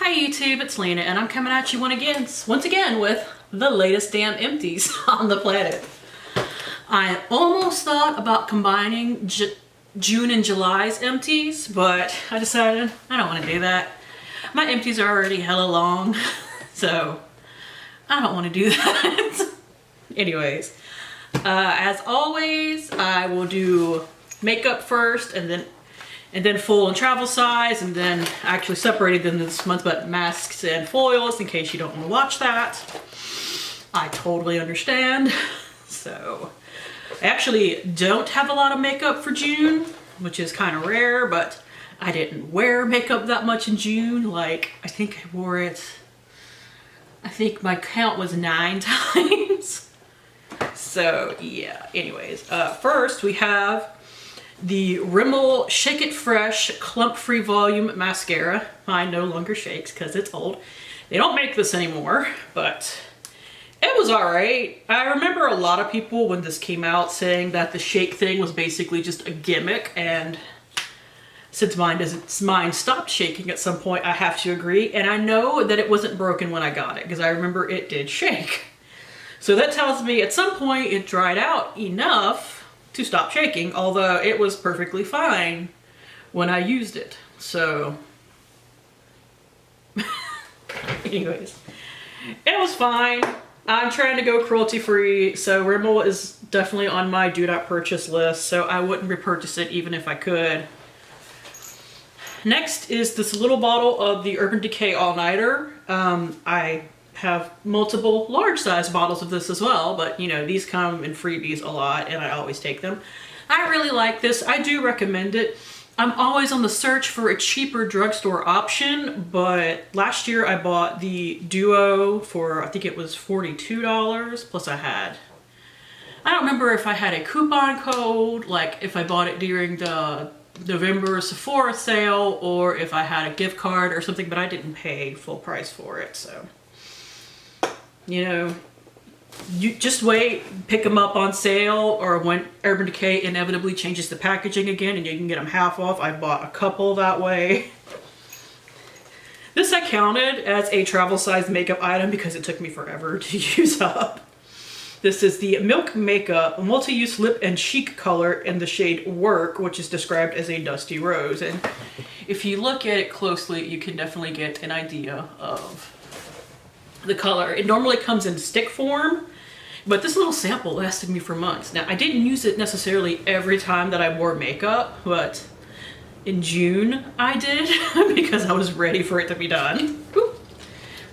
Hi YouTube, it's Lena, and I'm coming at you once again with the latest damn empties on the planet. I almost thought about combining June and July's empties, but I decided I don't want to do that. My empties are already hella long, so I don't want to do that. Anyways, as always, I will do makeup first, and then full and travel size, and then actually separated them this month, but masks and foils in case you don't want to watch that. I totally understand. So I actually don't have a lot of makeup for June, which is kind of rare, but I didn't wear makeup that much in June. Like, I think I wore it, I think my count was 9 times. So yeah, anyways, first we have the Rimmel Shake It Fresh Clump Free Volume Mascara. Mine no longer shakes because it's old. They don't make this anymore, but it was alright. I remember a lot of people when this came out saying that the shake thing was basically just a gimmick, and since mine stopped shaking at some point, I have to agree. And I know that it wasn't broken when I got it because I remember it did shake. So that tells me at some point it dried out enough to stop shaking, although it was perfectly fine when I used it. So anyways, it was fine. I'm trying to go cruelty free, so Rimmel is definitely on my do not purchase list, so I wouldn't repurchase it even if I could. Next is this little bottle of the Urban Decay All Nighter. I have multiple large size bottles of this as well, but you know, these come in freebies a lot and I always take them. I really like this. I do recommend it. I'm always on the search for a cheaper drugstore option, but last year I bought the Duo for, I think it was $42, plus I don't remember if I had a coupon code, like if I bought it during the November Sephora sale or if I had a gift card or something, but I didn't pay full price for it, so. You know, you just wait, pick them up on sale, or when Urban Decay inevitably changes the packaging again and you can get them half off. I bought a couple that way. This I counted as a travel size makeup item because it took me forever to use up. This is the Milk Makeup Multi-Use Lip and Cheek Color in the shade Work, which is described as a dusty rose. And if you look at it closely, you can definitely get an idea of the color. It normally comes in stick form, but this little sample lasted me for months. Now, I didn't use it necessarily every time that I wore makeup, but in June I did because I was ready for it to be done. Whoop.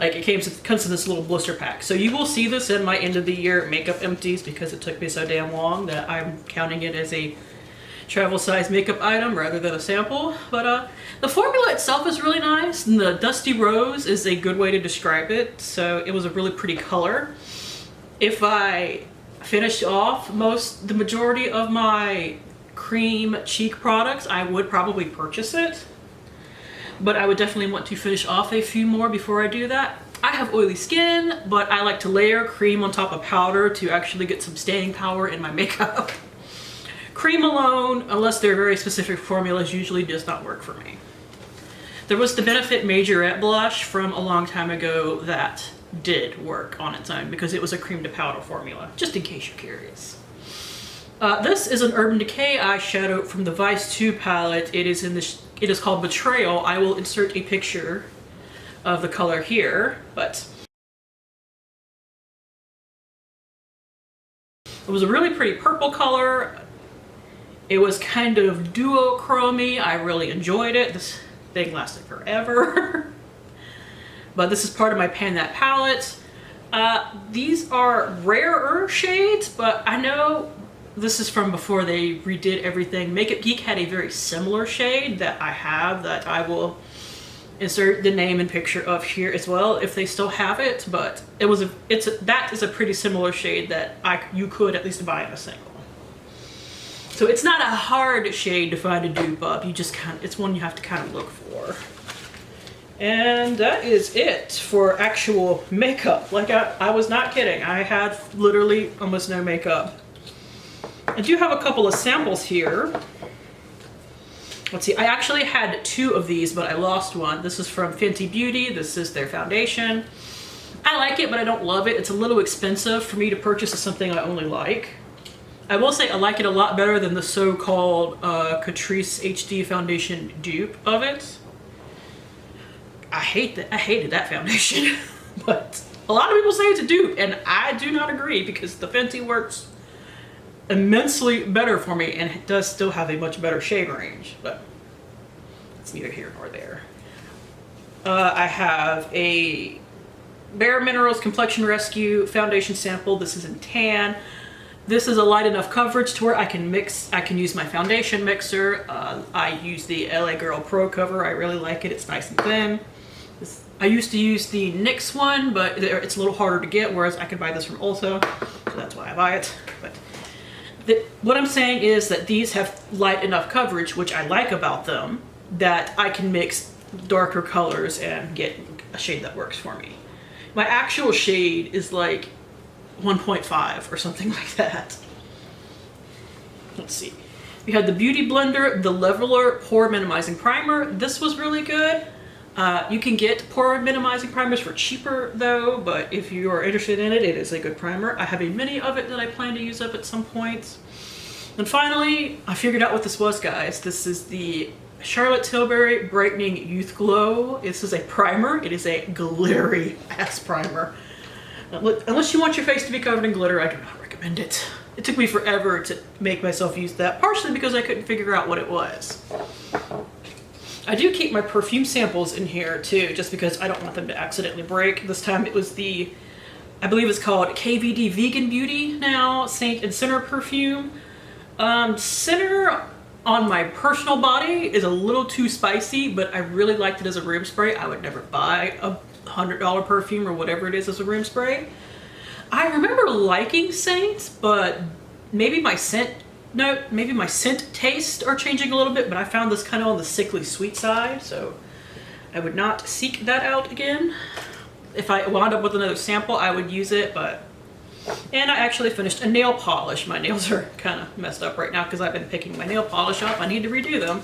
Like, it comes in this little blister pack. So you will see this in my end of the year makeup empties because it took me so damn long that I'm counting it as a travel size makeup item rather than a sample. But the formula itself is really nice, and the dusty rose is a good way to describe it. So it was a really pretty color. If I finished off the majority of my cream cheek products, I would probably purchase it, but I would definitely want to finish off a few more before I do that. I have oily skin, but I like to layer cream on top of powder to actually get some staying power in my makeup. Cream alone, unless they're very specific formulas, usually does not work for me. There was the Benefit Majorette blush from a long time ago that did work on its own because it was a cream to powder formula, just in case you're curious. This is an Urban Decay eyeshadow from the Vice 2 palette. It is called Betrayal. I will insert a picture of the color here, but it was a really pretty purple color. It was kind of duochromy. I really enjoyed it. This thing lasted forever. But this is part of my Pan That palette. These are rarer shades, but I know this is from before they redid everything. Makeup Geek had a very similar shade that I have that I will insert the name and picture of here as well if they still have it. But that is a pretty similar shade that you could at least buy in a single. So it's not a hard shade to find a dupe of. It's one you have to kind of look for. And that is it for actual makeup. Like, I was not kidding. I had literally almost no makeup. I do have a couple of samples here. let's see, I actually had 2 of these, but I lost one. This is from Fenty Beauty. This is their foundation. I like it, but I don't love it. It's a little expensive for me to purchase as something I only like. I will say I like it a lot better than the so-called Catrice HD foundation dupe of it. I hated that foundation, but a lot of people say it's a dupe, and I do not agree because the Fenty works immensely better for me, and it does still have a much better shade range, but it's neither here nor there. I have a Bare Minerals Complexion Rescue foundation sample. This is in tan. This is a light enough coverage to where I can use my foundation mixer. I use the LA Girl Pro cover. I really like it. It's nice and thin. I used to use the NYX one, but it's a little harder to get, whereas I could buy this from Ulta, so that's why I buy it. But what I'm saying is that these have light enough coverage, which I like about them, that I can mix darker colors and get a shade that works for me. My actual shade is like 1.5 or something like that. Let's see. We had the Beauty Blender, the Leveler Pore Minimizing Primer. This was really good. You can get pore minimizing primers for cheaper though, but if you are interested in it, it is a good primer. I have a mini of it that I plan to use up at some point. And finally, I figured out what this was, guys. This is the Charlotte Tilbury Brightening Youth Glow. This is a primer. It is a glittery ass primer. Unless you want your face to be covered in glitter, I do not recommend it. It took me forever to make myself use that, partially because I couldn't figure out what it was. I do keep my perfume samples in here too, just because I don't want them to accidentally break. This time it was the, I believe it's called KVD Vegan Beauty now, Saint and Sinner perfume. Sinner on my personal body is a little too spicy, but I really liked it as a room spray. I would never buy a $100 perfume or whatever it is as a room spray. I remember liking Saint, but maybe my scent taste are changing a little bit, but I found this kind of on the sickly sweet side, so I would not seek that out again. If I wound up with another sample, I would use it, but... And I actually finished a nail polish. My nails are kind of messed up right now because I've been picking my nail polish up. I need to redo them.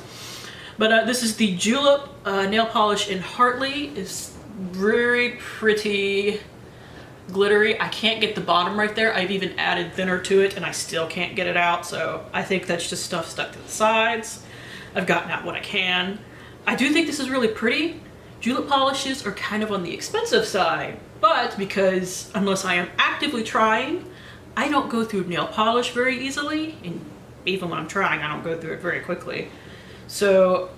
But this is the Julep nail polish in Hartley. It's very pretty glittery. I can't get the bottom right there. I've even added thinner to it and I still can't get it out, so I think that's just stuff stuck to the sides. I've gotten out what I can. I do think this is really pretty. Julep polishes are kind of on the expensive side, but because unless I am actively trying, I don't go through nail polish very easily, and even when I'm trying, I don't go through it very quickly. So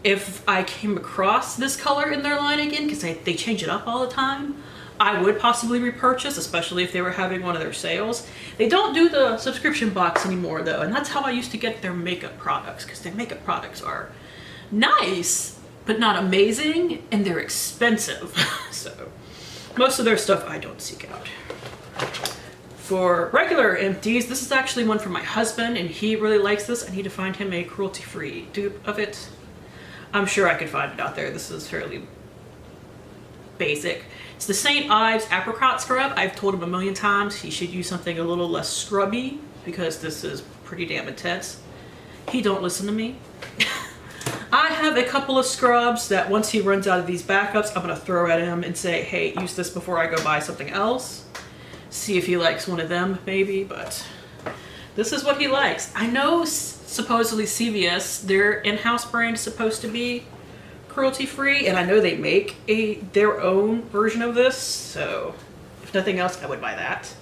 if I came across this color in their line again, because they change it up all the time, I would possibly repurchase, especially if they were having one of their sales. They don't do the subscription box anymore though, and that's how I used to get their makeup products, because their makeup products are nice, but not amazing, and they're expensive. So most of their stuff I don't seek out. For regular empties, this is actually one for my husband, and he really likes this. I need to find him a cruelty-free dupe of it. I'm sure I could find it out there. This is fairly basic. It's the St. Ives Apricot Scrub. I've told him a million times he should use something a little less scrubby because this is pretty damn intense. He don't listen to me. I have a couple of scrubs that once he runs out of these backups, I'm gonna throw at him and say, hey, use this before I go buy something else. See if he likes one of them, maybe, but this is what he likes. I know supposedly CVS, their in-house brand is supposed to be cruelty-free, and I know they make their own version of this, so if nothing else, I would buy that.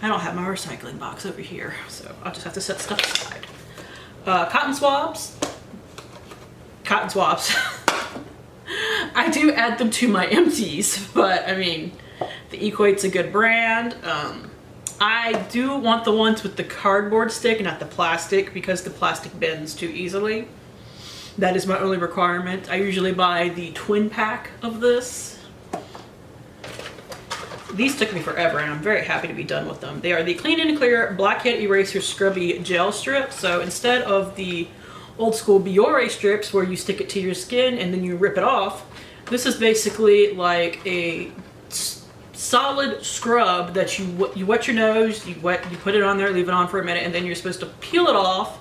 I don't have my recycling box over here, so I'll just have to set stuff aside. Cotton swabs. Cotton swabs. I do add them to my empties, but I mean, the Equate's a good brand. I do want the ones with the cardboard stick, not the plastic, because the plastic bends too easily. That is my only requirement. I usually buy the twin pack of this. These took me forever, and I'm very happy to be done with them. They are the Clean and Clear Blackhead Eraser Scrubby Gel Strip. So instead of the old school Biore strips where you stick it to your skin and then you rip it off, this is basically like a solid scrub that you wet your nose, you put it on there, leave it on for a minute, and then you're supposed to peel it off,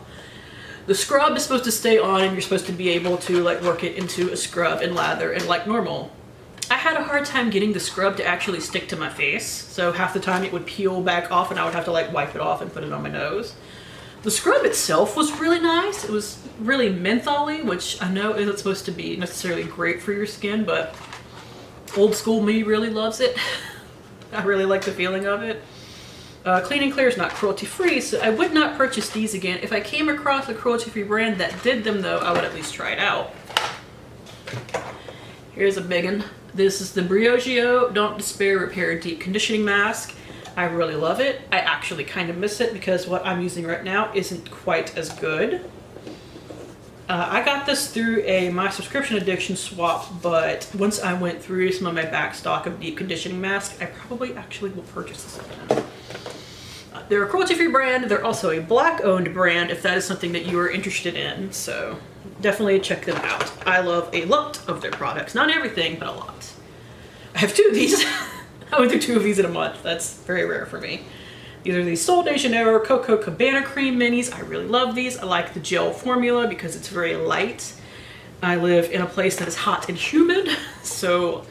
The scrub is supposed to stay on and you're supposed to be able to like work it into a scrub and lather and like normal. I had a hard time getting the scrub to actually stick to my face. So half the time it would peel back off and I would have to like wipe it off and put it on my nose. The scrub itself was really nice. It was really mentholy, which I know isn't supposed to be necessarily great for your skin, but old school me really loves it. I really like the feeling of it. Clean and Clear is not cruelty free, so I would not purchase these again. If I came across a cruelty free brand that did them though, I would at least try it out. Here's a big one. This is the Briogeo Don't Despair Repair Deep Conditioning Mask. I really love it. I actually kind of miss it because what I'm using right now isn't quite as good. I got this through my subscription addiction swap, but once I went through some of my back stock of deep conditioning masks, I probably actually will purchase this again. They're a cruelty-free brand. They're also a Black-owned brand if that is something that you are interested in, so definitely check them out. I love a lot of their products. Not everything, but a lot. I have 2 of these. I went through 2 of these in a month. That's very rare for me. These are the Sol de Janeiro Coco Cabana Cream Minis. I really love these. I like the gel formula because it's very light. I live in a place that is hot and humid, so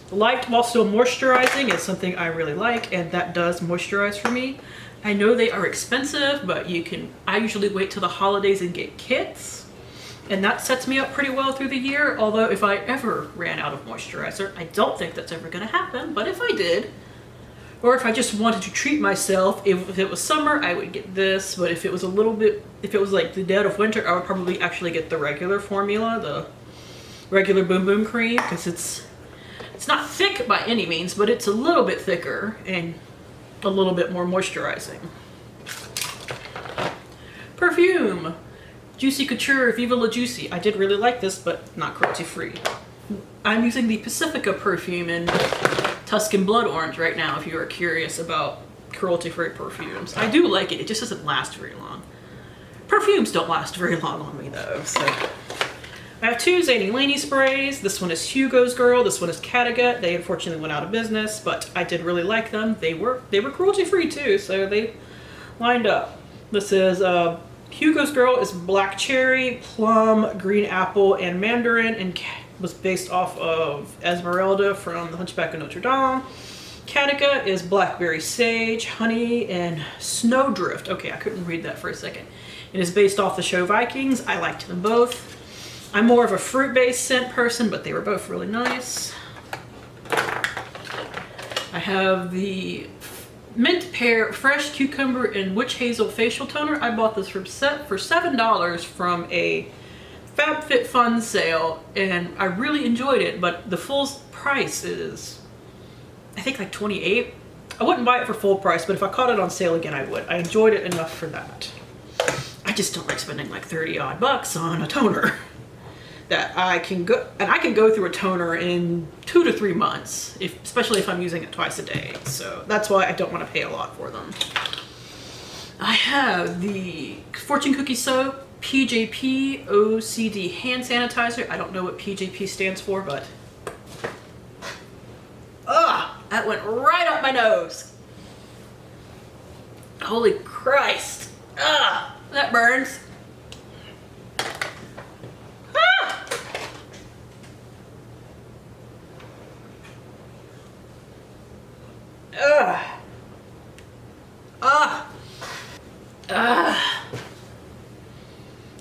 light while still moisturizing is something I really like, and that does moisturize for me. I know they are expensive, but I usually wait till the holidays and get kits, and that sets me up pretty well through the year. Although if I ever ran out of moisturizer, I don't think that's ever gonna happen, but if I did, or if I just wanted to treat myself, if it was summer, I would get this, but if it was if it was like the dead of winter, I would probably actually get the regular formula, the regular Boom Boom Cream, because it's not thick by any means, but it's a little bit thicker and a little bit more moisturizing. Perfume. Juicy Couture Viva La Juicy. I did really like this, but not cruelty free. I'm using the Pacifica perfume in Tuscan Blood Orange right now if you are curious about cruelty free perfumes. I do like it, it just doesn't last very long. Perfumes don't last very long on me though, so. I have 2 Zany Laney sprays. This one is Hugo's Girl, this one is Catgut. They unfortunately went out of business, but I did really like them. They were cruelty free too, so they lined up. This is Hugo's Girl is black cherry, plum, green apple, and mandarin, and was based off of Esmeralda from The Hunchback of Notre Dame. Catgut is blackberry sage, honey, and snowdrift. Okay, I couldn't read that for a second. It is based off the show Vikings. I liked them both. I'm more of a fruit-based scent person, but they were both really nice. I have the Mint Pear Fresh Cucumber and Witch Hazel Facial Toner. I bought this for $7 from a FabFitFun sale, and I really enjoyed it, but the full price is, I think, like $28. I wouldn't buy it for full price, but if I caught it on sale again, I would. I enjoyed it enough for that. I just don't like spending like 30 odd bucks on a toner. That I can go through a toner in 2 to 3 months, especially if I'm using it twice a day. So that's why I don't want to pay a lot for them. I have the Fortune Cookie Soap PJP OCD hand sanitizer. I don't know what PJP stands for, but that went right up my nose. Holy Christ. That burns.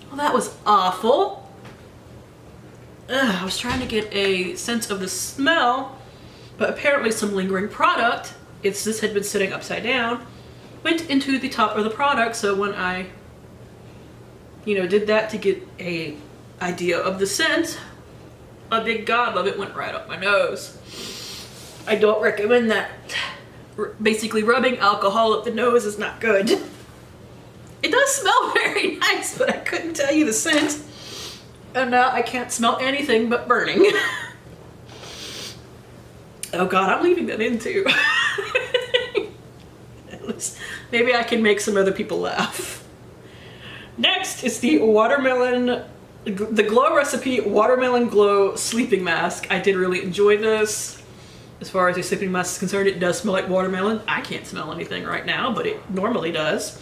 Well, that was awful. I was trying to get a sense of the smell, but apparently some lingering product, this had been sitting upside down, went into the top of the product, so when I, did that to get a idea of the scent, a big gob of it went right up my nose. I don't recommend that. Basically, rubbing alcohol up the nose is not good. It does smell very nice, but I couldn't tell you the scent. And now I can't smell anything but burning. Oh God, I'm leaving that in too. At least maybe I can make some other people laugh. Next is the the Glow Recipe Watermelon Glow Sleeping Mask. I did really enjoy this. As far as a sleeping mask is concerned, it does smell like watermelon. I can't smell anything right now, but it normally does.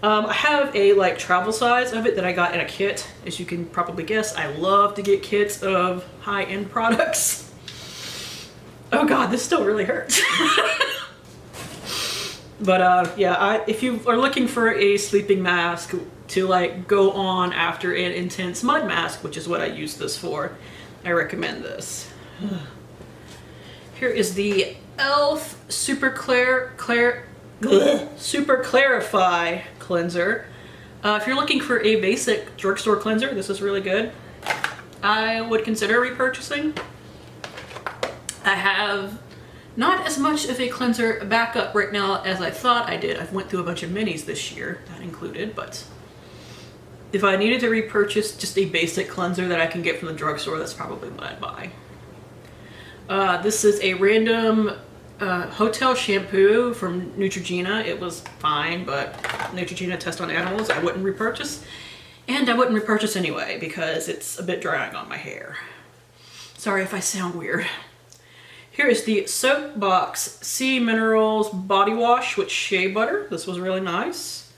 I have a like travel size of it that I got in a kit. As you can probably guess, I love to get kits of high-end products. Oh God, this still really hurts. But yeah, if you are looking for a sleeping mask to like go on after an intense mud mask, which is what I use this for, I recommend this. Here is the e.l.f. Super Clarify cleanser. If you're looking for a basic drugstore cleanser, this is really good. I would consider repurchasing. I have not as much of a cleanser backup right now as I thought I did. I've went through a bunch of minis this year, that included, but if I needed to repurchase just a basic cleanser that I can get from the drugstore, that's probably what I'd buy. This is a random hotel shampoo from Neutrogena. It was fine, but Neutrogena test on animals I wouldn't repurchase. And I wouldn't repurchase anyway because it's a bit drying on my hair. Sorry if I sound weird. Here is the Soapbox Sea Minerals Body Wash with Shea Butter. This was really nice.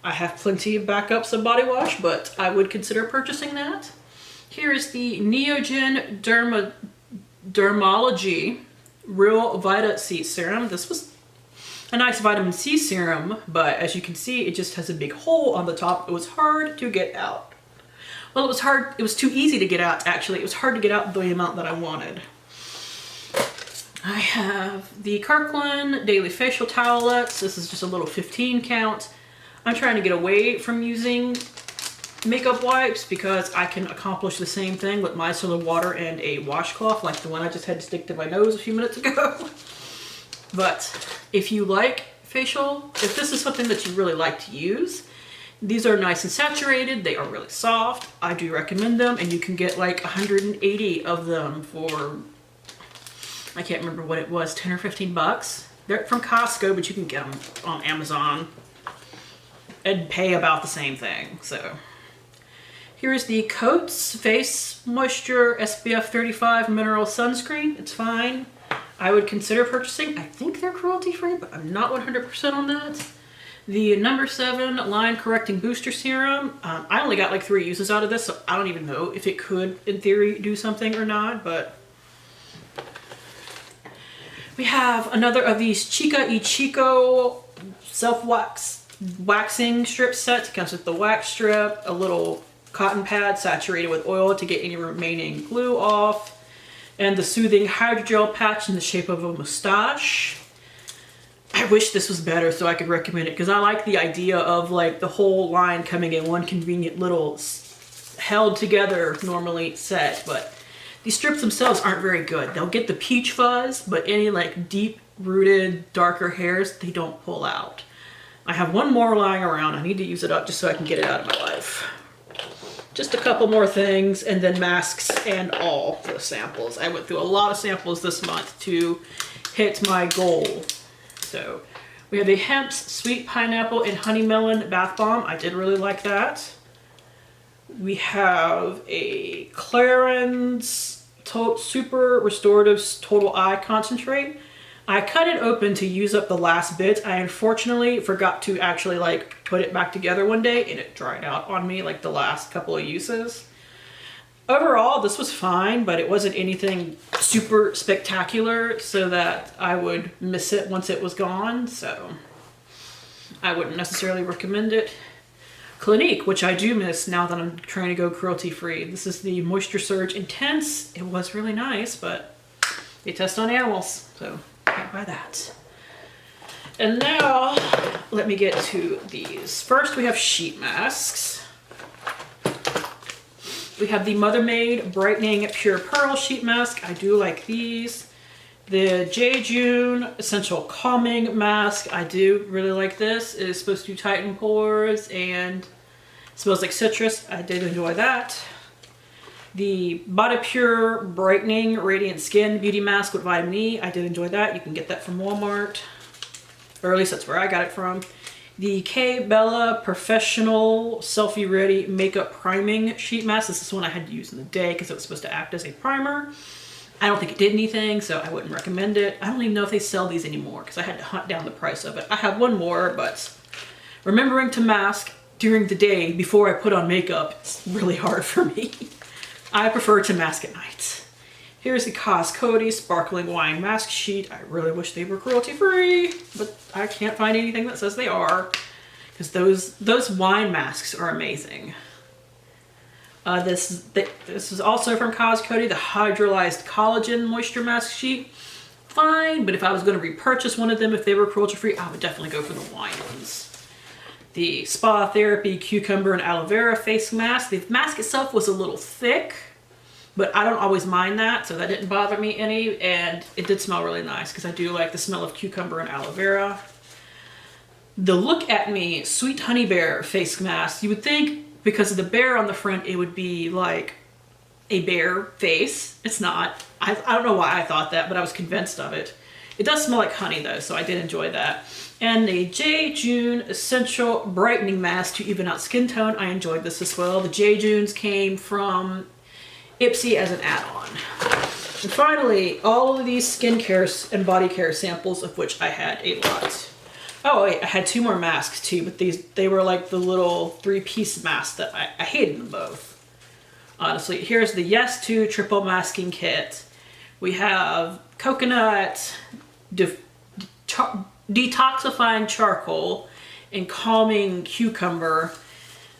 I have plenty of backups of body wash, but I would consider purchasing that. Here is the Neogen Dermalogy Real Vita C Serum. This was a nice vitamin C serum, but as you can see, it just has a big hole on the top. It was hard to get out. Well, it was too easy to get out, actually. It was hard to get out the amount that I wanted. I have the Kirkland Daily Facial Towelettes. This is just a little 15 count. I'm trying to get away from using makeup wipes because I can accomplish the same thing with micellar water and a washcloth like the one I just had to stick to my nose a few minutes ago. But if you like facial, if this is something that you really like to use, these are nice and saturated. They are really soft. I do recommend them, and you can get like 180 of them for, I can't remember what it was, 10 or 15 bucks. They're from Costco, but you can get them on Amazon and pay about the same thing. So here's the Coats Face Moisture SPF 35 Mineral Sunscreen. It's fine. I would consider purchasing. I think they're cruelty free, but I'm not 100% on that. The number 7 Line Correcting Booster Serum. I only got like 3 uses out of this, so I don't even know if it could, in theory, do something or not, but we have another of these Chica y Chico waxing strip set. It comes with the wax strip, a little cotton pad saturated with oil to get any remaining glue off, and the soothing hydrogel patch in the shape of a mustache. I wish this was better so I could recommend it, because I like the idea of like the whole line coming in one convenient little held together normally set, but these strips themselves aren't very good. They'll get the peach fuzz, but any like deep rooted darker hairs, they don't pull out. I have one more lying around. I need to use it up just so I can get it out of my life. Just a couple more things, and then masks and all the samples. I went through a lot of samples this month to hit my goal. So we have a Hemp's Sweet Pineapple and Honey Melon Bath Bomb. I did really like that. We have a Clarins Super Restorative Total Eye Concentrate. I cut it open to use up the last bit. I unfortunately forgot to actually like put it back together one day, and it dried out on me like the last couple of uses. Overall, this was fine, but it wasn't anything super spectacular so that I would miss it once it was gone, so I wouldn't necessarily recommend it. Clinique, which I do miss now that I'm trying to go cruelty-free. This is the Moisture Surge Intense. It was really nice, but they test on animals, so can't buy that. And now, let me get to these. First, we have sheet masks. We have the Mothermade Brightening Pure Pearl Sheet Mask. I do like these. The J. June Essential Calming Mask. I do really like this. It is supposed to tighten pores and smells like citrus. I did enjoy that. The Body Pure Brightening Radiant Skin Beauty Mask with Vitamin E. I did enjoy that. You can get that from Walmart. Or at least that's where I got it from. The K. Bella Professional Selfie Ready Makeup Priming Sheet Mask. This is one I had to use in the day because it was supposed to act as a primer. I don't think it did anything, so I wouldn't recommend it. I don't even know if they sell these anymore because I had to hunt down the price of it. I have one more, but remembering to mask during the day before I put on makeup is really hard for me. I prefer to mask at night. Here's the Coscoty Sparkling Wine Mask Sheet. I really wish they were cruelty free, but I can't find anything that says they are, because those wine masks are amazing. This is also from Coscoty, the Hydrolyzed Collagen Moisture Mask Sheet. Fine, but if I was going to repurchase one of them, if they were cruelty free, I would definitely go for the wine ones. The Spa Therapy Cucumber and Aloe Vera Face Mask. The mask itself was a little thick, but I don't always mind that, so that didn't bother me any, and it did smell really nice because I do like the smell of cucumber and aloe vera. The Look At Me Sweet Honey Bear Face Mask. You would think because of the bear on the front, it would be like a bear face. It's not. I don't know why I thought that, but I was convinced of it. It does smell like honey though, so I did enjoy that. And the J. June Essential Brightening Mask to even out skin tone. I enjoyed this as well. The J. Junes came from Ipsy as an add-on. And finally, all of these skincare and body care samples, of which I had a lot. Oh wait, I had 2 more masks too, but they were like the little 3-piece masks that I hated them both. Honestly, here's the Yes To Triple Masking Kit. We have coconut, detoxifying charcoal, and calming cucumber.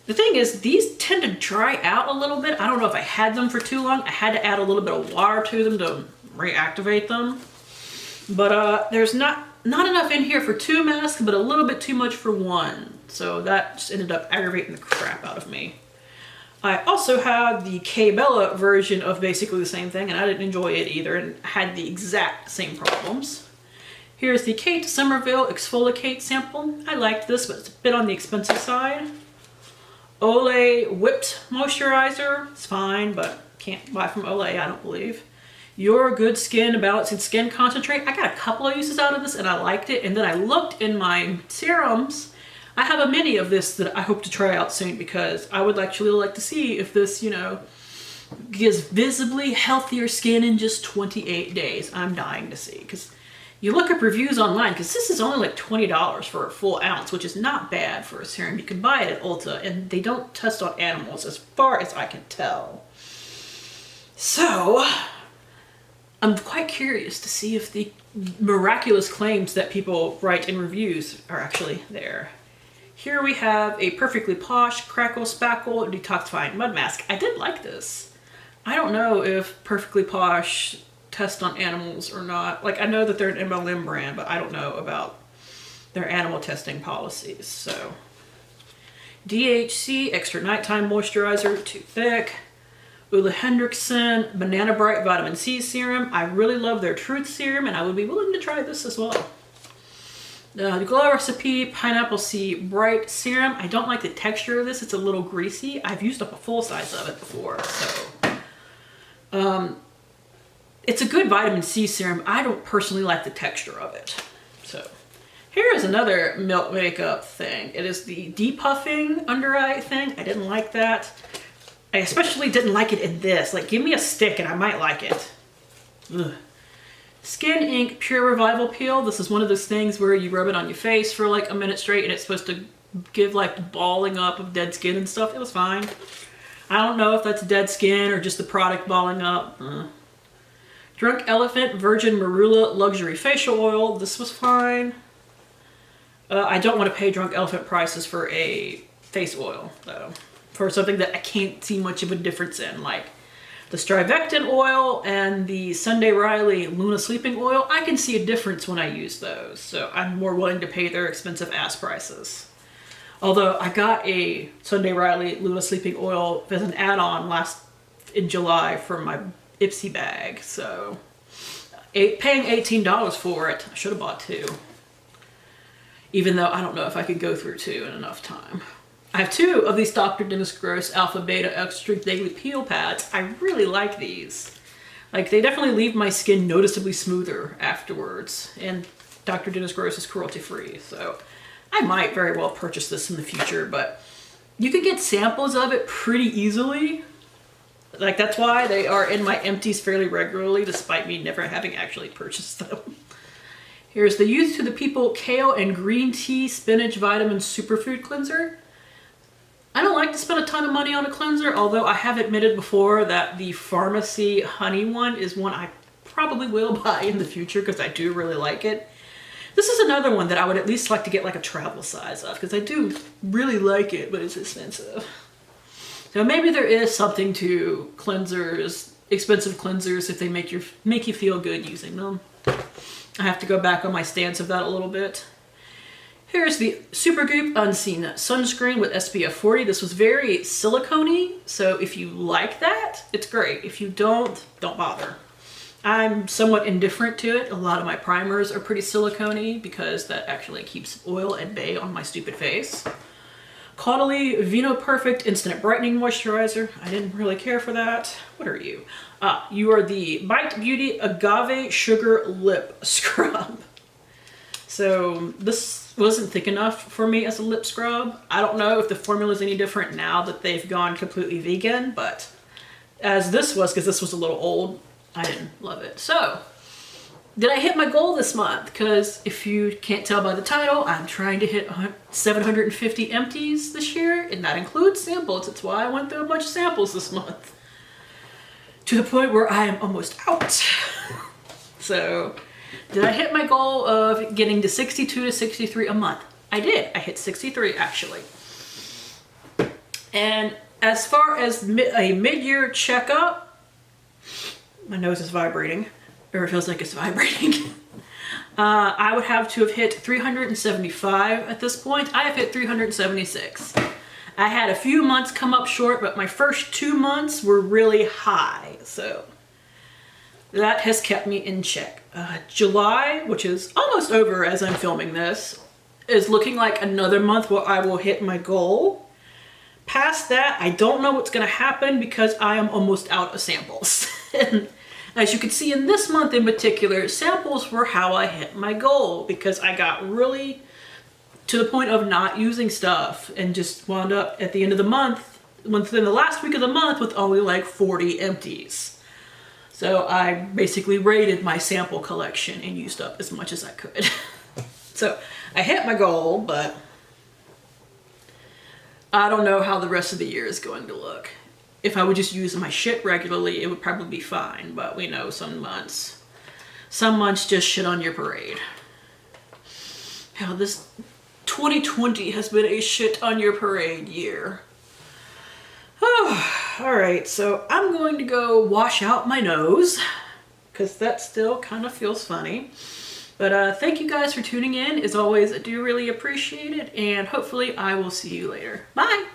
The thing is, these tend to dry out a little bit. I don't know if I had them for too long. I had to add a little bit of water to them to reactivate them. But there's not enough in here for 2 masks, but a little bit too much for 1. So that just ended up aggravating the crap out of me. I also have the K-Bella version of basically the same thing, and I didn't enjoy it either and had the exact same problems. Here's the Kate Somerville Exfoliate sample. I liked this, but it's a bit on the expensive side. Olay Whipped Moisturizer. It's fine, but can't buy from Olay, I don't believe. Your Good Skin Balancing Skin Concentrate. I got a couple of uses out of this and I liked it. And then I looked in my serums. I have a mini of this that I hope to try out soon because I would actually like to see if this, you know, gives visibly healthier skin in just 28 days. I'm dying to see because you look up reviews online because this is only like $20 for a full ounce, which is not bad for a serum. You can buy it at Ulta and they don't test on animals as far as I can tell. So I'm quite curious to see if the miraculous claims that people write in reviews are actually there. Here we have a Perfectly Posh Crackle Spackle Detoxifying Mud Mask. I did like this. I don't know if Perfectly Posh test on animals or not. Like, I know that they're an MLM brand, but I don't know about their animal testing policies. So, DHC Extra Nighttime Moisturizer, too thick. Ole Hendrickson Banana Bright Vitamin C Serum. I really love their Truth Serum, and I would be willing to try this as well. The Glow Recipe Pineapple C Bright Serum. I don't like the texture of this. It's a little greasy. I've used up a full size of it before, so. It's a good vitamin C serum. I don't personally like the texture of it. So, here is another Milk Makeup thing. It is the depuffing under eye thing. I didn't like that. I especially didn't like it in this. Like, give me a stick and I might like it. Ugh. Skin Ink Pure Revival Peel. This is one of those things where you rub it on your face for like a minute straight and it's supposed to give like balling up of dead skin and stuff. It was fine. I don't know if that's dead skin or just the product balling up. Drunk Elephant Virgin Marula Luxury Facial Oil. This was fine. I don't want to pay Drunk Elephant prices for a face oil though. For something that I can't see much of a difference in. Like the Strivectin oil and the Sunday Riley Luna Sleeping Oil, I can see a difference when I use those. So I'm more willing to pay their expensive ass prices. Although I got a Sunday Riley Luna Sleeping Oil as an add-on in July for my Ipsy bag. So paying $18 for it, I should have bought 2. Even though I don't know if I could go through 2 in enough time. I have 2 of these Dr. Dennis Gross Alpha Beta Extra Daily Peel Pads. I really like these. Like, they definitely leave my skin noticeably smoother afterwards. And Dr. Dennis Gross is cruelty free, so I might very well purchase this in the future, but you can get samples of it pretty easily. Like, that's why they are in my empties fairly regularly, despite me never having actually purchased them. Here's the Youth to the People Kale and Green Tea Spinach Vitamin Superfood Cleanser. I don't like to spend a ton of money on a cleanser, although I have admitted before that the Pharmacy Honey one is one I probably will buy in the future because I do really like it. This is another one that I would at least like to get like a travel size of because I do really like it, but it's expensive. So maybe there is something to cleansers, expensive cleansers, if they make you feel good using them. I have to go back on my stance of that a little bit. Here's the Supergoop Unseen Sunscreen with SPF 40. This was very silicone-y, so if you like that, it's great. If you don't bother. I'm somewhat indifferent to it. A lot of my primers are pretty silicone-y because that actually keeps oil at bay on my stupid face. Caudalie Vino Perfect Instant Brightening Moisturizer. I didn't really care for that. What are you? You are the Bite Beauty Agave Sugar Lip Scrub. So this wasn't thick enough for me as a lip scrub. I don't know if the formula is any different now that they've gone completely vegan, but as this was, because this was a little old, I didn't love it. So, did I hit my goal this month? Because if you can't tell by the title, I'm trying to hit 750 empties this year, and that includes samples. That's why I went through a bunch of samples this month. To the point where I am almost out. So, did I hit my goal of getting to 62 to 63 a month? I did. I hit 63 actually. And as far as a mid-year checkup, my nose is vibrating, or it feels like it's vibrating. I would have to have hit 375 at this point. I have hit 376. I had a few months come up short, but my first 2 months were really high, so that has kept me in check. July, which is almost over as I'm filming this, is looking like another month where I will hit my goal. Past that, I don't know what's gonna happen because I am almost out of samples. And as you can see in this month in particular, samples were how I hit my goal because I got really to the point of not using stuff and just wound up at the end of the month, within the last week of the month, with only like 40 empties. So I basically raided my sample collection and used up as much as I could. So I hit my goal, but I don't know how the rest of the year is going to look. If I would just use my shit regularly, it would probably be fine, but we know some months just shit on your parade. Hell, this 2020 has been a shit on your parade year. All right, so I'm going to go wash out my nose because that still kind of feels funny. But thank you guys for tuning in. As always, I do really appreciate it, and hopefully I will see you later. Bye!